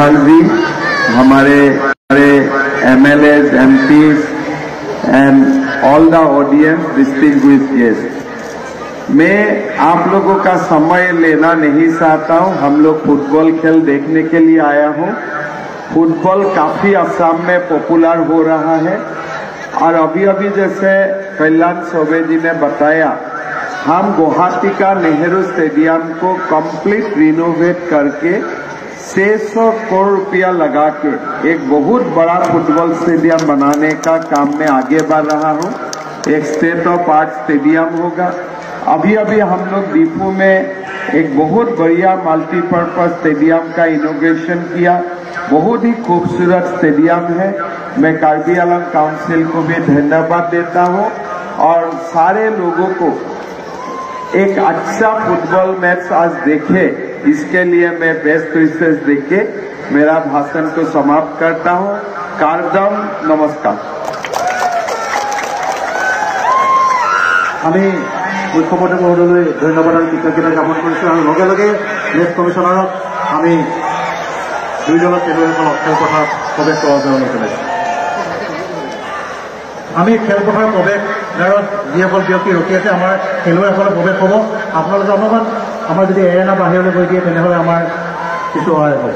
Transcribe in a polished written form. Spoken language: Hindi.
चौहान जी, हमारे MLAs, MPs and all the audience, distinguished guests। मैं आप लोगों का समय लेना नहीं चाहता हूं। हम लोग फुटबॉल खेल देखने के लिए आया हूं। फुटबॉल काफी असम में पॉपुलर हो रहा है और अभी जैसे कल्याण चौबे जी ने बताया, हम गुवाहाटी का नेहरू स्टेडियम को कंप्लीट रिनोवेट करके 600 करोड़ रुपया लगा के एक बहुत बड़ा फुटबॉल स्टेडियम बनाने का काम में आगे बढ़ रहा हूं। एक स्टेट ऑफ आर्ट स्टेडियम होगा। अभी हम लोग दीपू में एक बहुत बढ़िया मल्टीपर्पज स्टेडियम का इनॉग्रेशन किया। बहुत ही खूबसूरत स्टेडियम है। मैं कार्बी आंगलंग काउंसिल को भी धन्यवाद देता हूं और सारे लोगों को एक अच्छा फुटबॉल मैच आज देखे, इसके लिए मैं बेस्ट विशेष देके मेरा भाषण को समाप्त करता हूं। कारदम नमस्कार। আমি মুখ্যমন্ত্রী মহোদয় ধন্যবাদ আর কৃতজ্ঞতা জ্ঞাপন কৰিছো আৰু লগে লগে নেক্সট কমিশনাৰক আমি দুইজনক খেলুৱৈসকলক খেলপথাৰত প্ৰৱেশ কৰাবলৈ অনুৰোধ জনাইছো। আমি খেলপথাৰৰ প্ৰৱেশদ্বাৰত যিসকল ব্যক্তি ৰখি আছে আমাৰ খেলুৱৈসকলৰ প্ৰৱেশ হ'ব। আপোনালোকে অনুমান আমাৰ যদি এৰেনা বাহিৰলৈ গৈ দিয়ে তেনেহ'লে আমাৰ কিছু সহায় হ'ব।